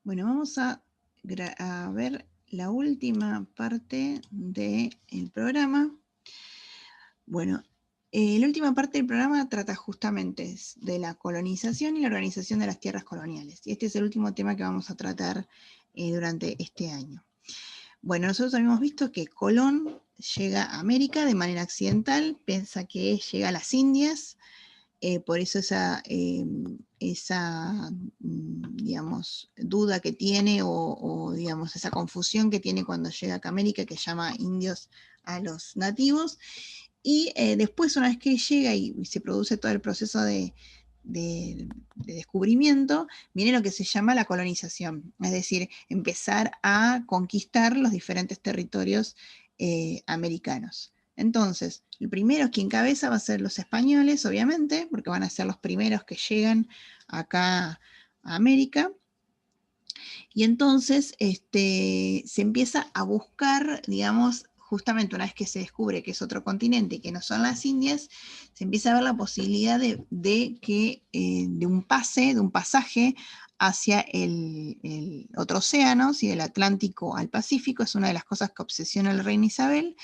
Bueno, vamos a ver la última parte del programa. Bueno, la última parte del programa trata justamente de la colonización y la organización de las tierras coloniales. Y este es el último tema que vamos a tratar durante este año. Bueno, nosotros habíamos visto que Colón llega a América de manera accidental, piensa que llega a las Indias, por eso digamos, duda que tiene digamos, esa confusión que tiene cuando llega a América, que llama indios a los nativos. Y después, una vez que llega y se produce todo el proceso de descubrimiento, viene lo que se llama la colonización, es decir, empezar a conquistar los diferentes territorios americanos. Entonces, el primero que encabeza va a ser los españoles, obviamente, porque van a ser los primeros que llegan acá a América. Y entonces se empieza a buscar, digamos, justamente una vez que se descubre que es otro continente y que no son las Indias, se empieza a ver la posibilidad de un pasaje hacia el otro océano, ¿sí? Del Atlántico al Pacífico, es una de las cosas que obsesiona al reina Isabel.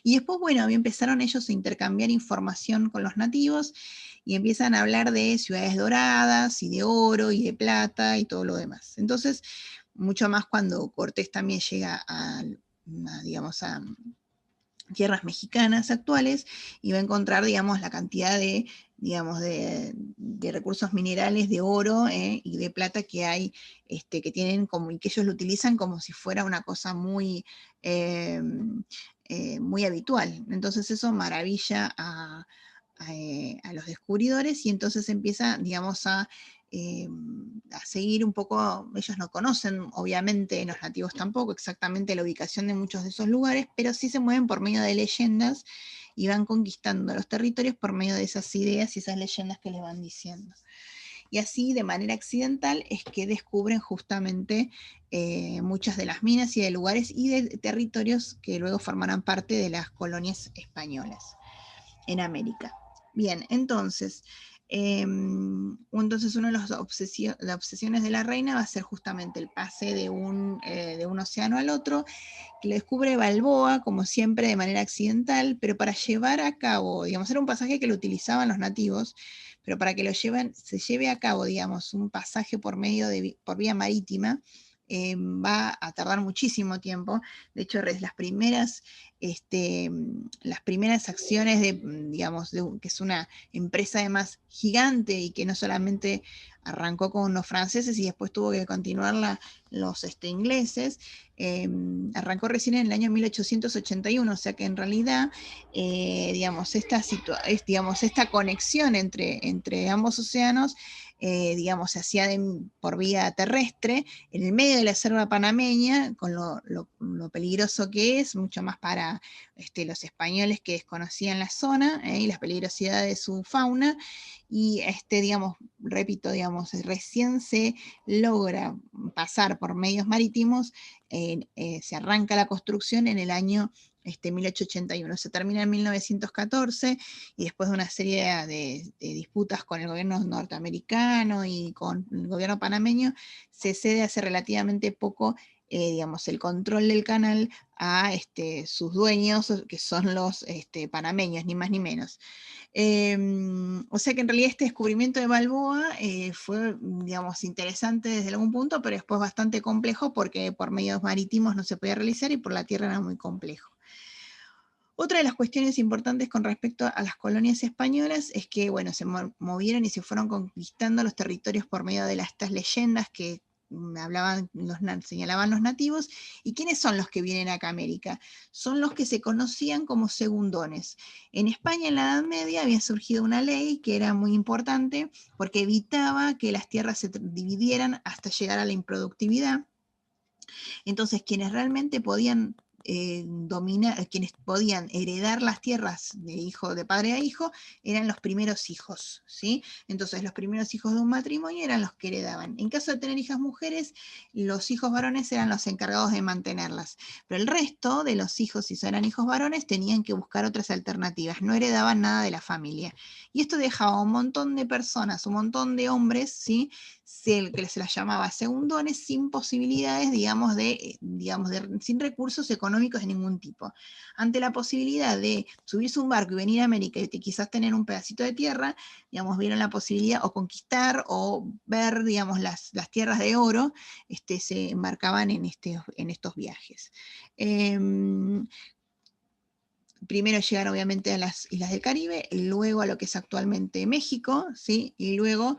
Y después, bueno, empezaron ellos a intercambiar información con los nativos y empiezan a hablar de ciudades doradas y de oro y de plata y todo lo demás. Entonces, mucho más cuando Cortés también llega digamos, a tierras mexicanas actuales y va a encontrar, digamos, la cantidad digamos, de recursos minerales, de oro y de plata que hay, que tienen como, y que ellos lo utilizan como si fuera una cosa eh, muy habitual. Entonces eso maravilla a los descubridores y entonces empieza, digamos, a seguir un poco, ellos no conocen, obviamente, los nativos tampoco, exactamente la ubicación de muchos de esos lugares, pero sí se mueven por medio de leyendas y van conquistando los territorios por medio de esas ideas y esas leyendas que les van diciendo. Y así, de manera accidental, es que descubren justamente muchas de las minas y de lugares y de territorios que luego formarán parte de las colonias españolas en América. Bien, entonces una de las obsesiones de la reina va a ser justamente el pase de un océano al otro, que lo descubre Balboa, como siempre, de manera accidental, pero para llevar a cabo, digamos, era un pasaje que lo utilizaban los nativos, pero para que se lleve a cabo, digamos, un pasaje por vía marítima, va a tardar muchísimo tiempo. De hecho, las primeras acciones digamos, que es una empresa además gigante y que no solamente arrancó con los franceses y después tuvo que continuarla los ingleses, arrancó recién en el año 1881, o sea que en realidad, digamos, digamos, esta conexión entre ambos océanos, digamos, se hacía por vía terrestre, en el medio de la selva panameña, con lo peligroso que es, mucho más para los españoles que desconocían la zona y las peligrosidades de su fauna, y digamos, repito, digamos, recién se logra pasar por medios marítimos, se arranca la construcción en el año 1881, se termina en 1914 y después de una serie de disputas con el gobierno norteamericano y con el gobierno panameño, se cede hace relativamente poco, digamos, el control del canal a sus dueños, que son los panameños, ni más ni menos. O sea que en realidad este descubrimiento de Balboa fue, digamos, interesante desde algún punto, pero después bastante complejo porque por medios marítimos no se podía realizar y por la tierra era muy complejo. Otra de las cuestiones importantes con respecto a las colonias españolas es que, bueno, se movieron y se fueron conquistando los territorios por medio de estas leyendas que señalaban los nativos. ¿Y quiénes son los que vienen acá a América? Son los que se conocían como segundones. En España, en la Edad Media, había surgido una ley que era muy importante porque evitaba que las tierras se dividieran hasta llegar a la improductividad. Entonces, quienes realmente podían quienes podían heredar las tierras de padre a hijo, eran los primeros hijos, ¿sí? Entonces los primeros hijos de un matrimonio eran los que heredaban. En caso de tener hijas mujeres, los hijos varones eran los encargados de mantenerlas, pero el resto de los hijos, si eran hijos varones, tenían que buscar otras alternativas, no heredaban nada de la familia. Y esto dejaba a un montón de personas, un montón de hombres, ¿sí? Que se las llamaba segundones, sin posibilidades, sin recursos económicos de ningún tipo. Ante la posibilidad de subirse a un barco y venir a América y quizás tener un pedacito de tierra, vieron la posibilidad o conquistar o ver, las tierras de oro, se embarcaban en estos viajes. Primero llegan obviamente a las islas del Caribe, luego a lo que es actualmente México, ¿sí? Y luego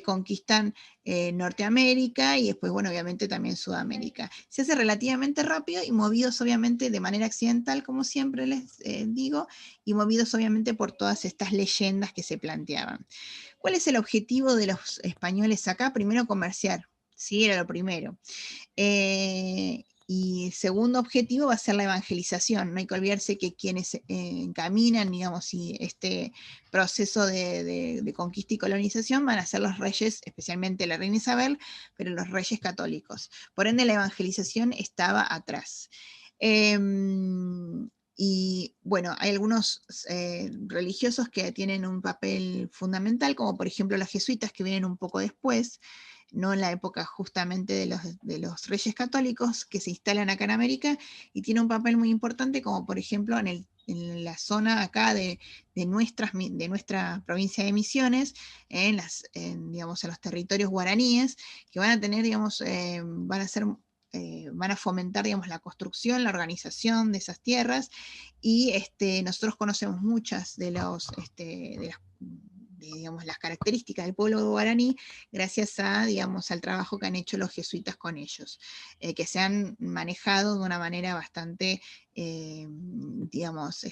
conquistan Norteamérica y después, bueno, obviamente también Sudamérica. Se hace relativamente rápido y movidos obviamente de manera accidental, como siempre les digo, y movidos obviamente por todas estas leyendas que se planteaban. ¿Cuál es el objetivo de los españoles acá? Primero, comerciar, ¿sí? Era lo primero. Y el segundo objetivo va a ser la evangelización. No hay que olvidarse que quienes encaminan, y este proceso de conquista y colonización van a ser los reyes, especialmente la reina Isabel, pero los reyes católicos. Por ende, la evangelización estaba atrás. Y bueno, hay algunos religiosos que tienen un papel fundamental, como por ejemplo los jesuitas, que vienen un poco después, no en la época justamente de los reyes católicos que se instalan acá en América, y tiene un papel muy importante, como por ejemplo en la zona acá de nuestra provincia de Misiones, en los territorios guaraníes, que van a tener, van a fomentar, la construcción, la organización de esas tierras, y nosotros conocemos muchas de las características del pueblo guaraní gracias al trabajo que han hecho los jesuitas con ellos, que se han manejado de una manera bastante,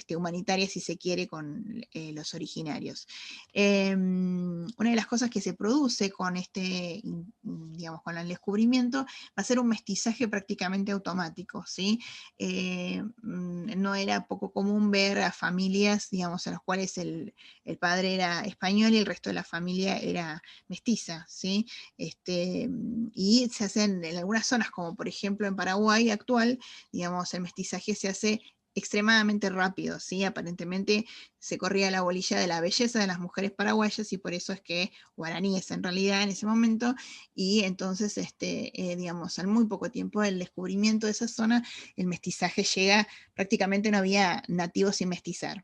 humanitaria, si se quiere, con los originarios. Una de las cosas que se produce con con el descubrimiento, va a ser un mestizaje prácticamente automático, ¿sí? No era poco común ver a familias, en las cuales el padre era español y el resto de la familia era mestiza, ¿sí? Y se hacen en algunas zonas, como por ejemplo en Paraguay actual, el mestizaje se hace extremadamente rápido, ¿sí? Aparentemente se corría la bolilla de la belleza de las mujeres paraguayas, y por eso es que guaraníes en realidad en ese momento, y entonces, al muy poco tiempo del descubrimiento de esa zona, el mestizaje llega, prácticamente no había nativos sin mestizar.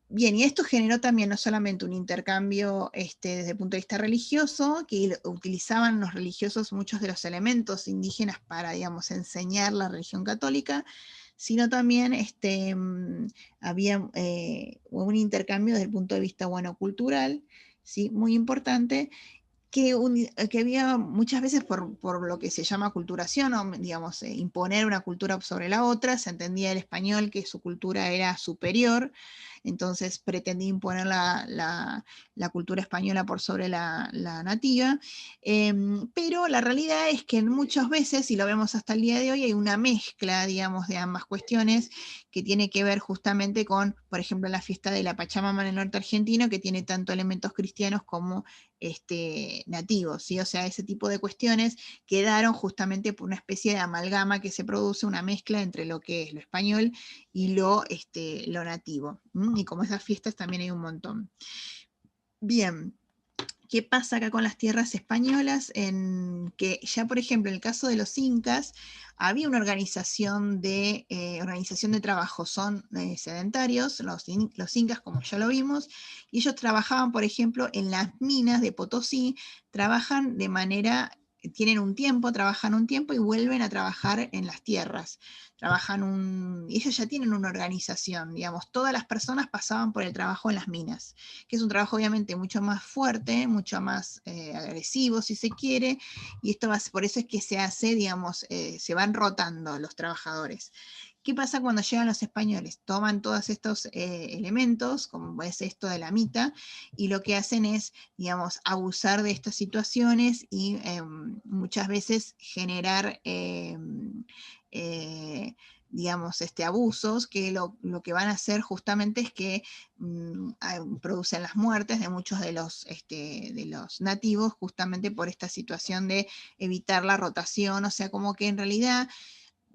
Bien, y esto generó también no solamente un intercambio desde el punto de vista religioso, que utilizaban los religiosos muchos de los elementos indígenas para, enseñar la religión católica, sino también había un intercambio desde el punto de vista, cultural, ¿sí? Muy importante, que había muchas veces por lo que se llama aculturación, o imponer una cultura sobre la otra. Se entendía el español que su cultura era superior, entonces pretendía imponer la cultura española por sobre la nativa, pero la realidad es que muchas veces, y lo vemos hasta el día de hoy, hay una mezcla, de ambas cuestiones, que tiene que ver justamente con, por ejemplo, la fiesta de la Pachamama en el norte argentino, que tiene tanto elementos cristianos como nativos, ¿sí? O sea, ese tipo de cuestiones quedaron justamente por una especie de amalgama que se produce, una mezcla entre lo que es lo español y lo nativo. Y como esas fiestas también hay un montón. Bien, ¿qué pasa acá con las tierras españolas? Que ya, por ejemplo, en el caso de los incas, había una organización de trabajo. Son sedentarios, los incas, como ya lo vimos, y ellos trabajaban, por ejemplo, en las minas de Potosí, trabajan de manera, trabajan un tiempo y vuelven a trabajar en las tierras. Y ellos ya tienen una organización, todas las personas pasaban por el trabajo en las minas, que es un trabajo obviamente mucho más fuerte, mucho más agresivo, si se quiere, y por eso es que se hace, se van rotando los trabajadores. ¿Qué pasa cuando llegan los españoles? Toman todos estos elementos, como es esto de la mita, y lo que hacen es, digamos, abusar de estas situaciones y muchas veces generar digamos, abusos que lo que van a hacer justamente es que producen las muertes de muchos de los nativos justamente por esta situación de evitar la rotación, o sea, como que en realidad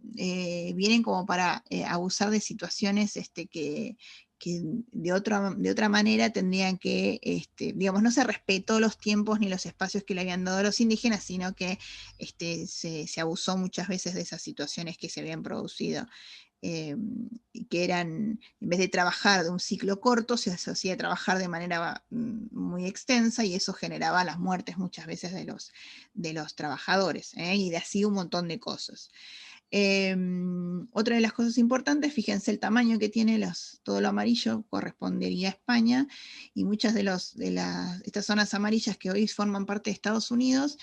vienen como para abusar de situaciones que de otra manera tendrían que, digamos, no se respetó los tiempos ni los espacios que le habían dado a los indígenas, sino que se abusó muchas veces de esas situaciones que se habían producido. Que eran, en vez de trabajar de un ciclo corto, se hacía trabajar de manera muy extensa y eso generaba las muertes muchas veces de los trabajadores, y de así un montón de cosas. Otra de las cosas importantes, fíjense el tamaño que tiene todo lo amarillo, correspondería a España, y muchas de estas zonas amarillas que hoy forman parte de Estados Unidos,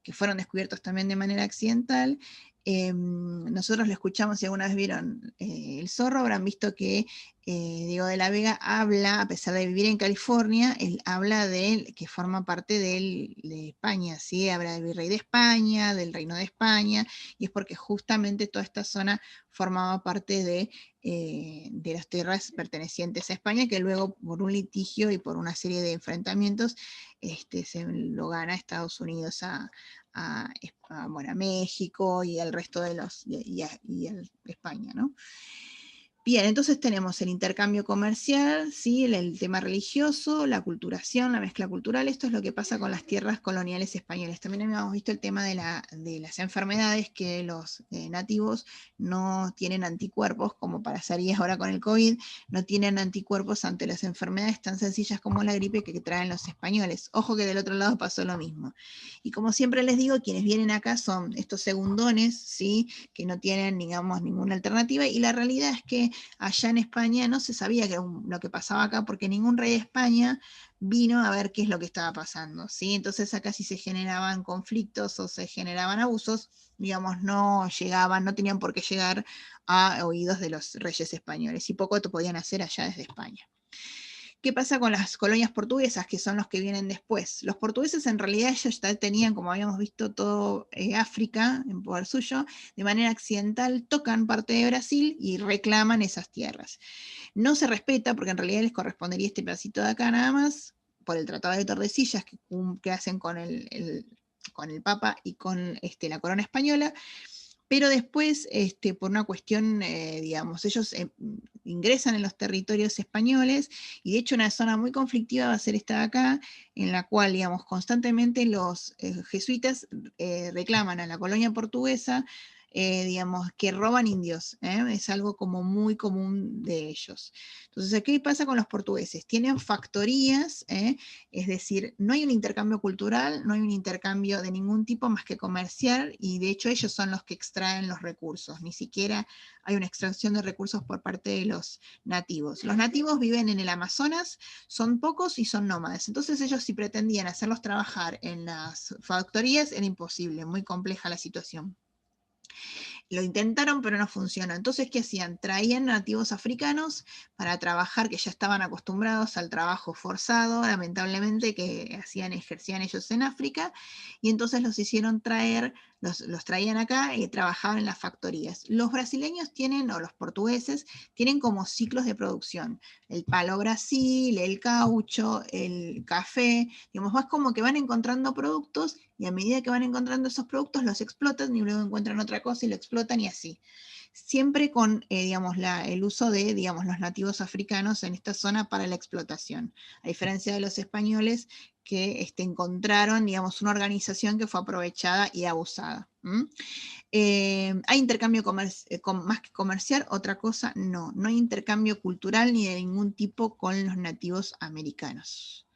que fueron descubiertos también de manera accidental, nosotros lo escuchamos, si alguna vez vieron El Zorro, habrán visto que Diego de la Vega habla, a pesar de vivir en California, él habla de él, que forma parte de España, ¿sí? Habla del virrey de España, del reino de España, y es porque justamente toda esta zona formaba parte de las tierras pertenecientes a España, que luego por un litigio y por una serie de enfrentamientos se lo gana Estados Unidos bueno, a México y al resto de y a España, ¿no? Bien, entonces tenemos el intercambio comercial, ¿sí? El tema religioso, la culturación, la mezcla cultural. Esto es lo que pasa con las tierras coloniales españolas. También habíamos visto el tema de las enfermedades, que los nativos no tienen anticuerpos, como pasaría ahora con el COVID, no tienen anticuerpos ante las enfermedades tan sencillas como la gripe que traen los españoles. Ojo que del otro lado pasó lo mismo. Y como siempre les digo, quienes vienen acá son estos segundones, ¿sí? Que no tienen, digamos, ninguna alternativa, y la realidad es que allá en España no se sabía lo que pasaba acá, porque ningún rey de España vino a ver qué es lo que estaba pasando, ¿sí? Entonces acá si se generaban conflictos o se generaban abusos, digamos, no llegaban, no tenían por qué llegar a oídos de los reyes españoles, y poco te podían hacer allá desde España. ¿Qué pasa con las colonias portuguesas, que son los que vienen después? Los portugueses en realidad ellos ya tenían, como habíamos visto, todo África en poder suyo, de manera accidental tocan parte de Brasil y reclaman esas tierras. No se respeta, porque en realidad les correspondería este pedacito de acá nada más, por el Tratado de Tordesillas que hacen con con el Papa y con la corona española, pero después, por una cuestión, digamos, ellos ingresan en los territorios españoles, y de hecho una zona muy conflictiva va a ser esta de acá, en la cual, digamos, constantemente los jesuitas reclaman a la colonia portuguesa, digamos, que roban indios, es algo como muy común de ellos. Entonces, ¿qué pasa con los portugueses? Tienen factorías, es decir, no hay un intercambio cultural, no hay un intercambio de ningún tipo más que comercial, y de hecho ellos son los que extraen los recursos, ni siquiera hay una extracción de recursos por parte de los nativos. Los nativos viven en el Amazonas, son pocos y son nómades, entonces ellos si pretendían hacerlos trabajar en las factorías era imposible, muy compleja la situación. Lo intentaron, pero no funcionó. Entonces, ¿qué hacían? Traían nativos africanos para trabajar, que ya estaban acostumbrados al trabajo forzado, lamentablemente, que ejercían ellos en África, y entonces los hicieron traer, los traían acá y trabajaban en las factorías. Los brasileños tienen, o los portugueses, tienen como ciclos de producción. El palo Brasil, el caucho, el café, digamos, más como que van encontrando productos, y a medida que van encontrando esos productos los explotan y luego encuentran otra cosa y lo explotan, y así. Siempre con, digamos, el uso de, digamos, los nativos africanos en esta zona para la explotación, a diferencia de los españoles que encontraron, digamos, una organización que fue aprovechada y abusada. ¿Hay intercambio más que comercial? Otra cosa, no. No hay intercambio cultural ni de ningún tipo con los nativos americanos.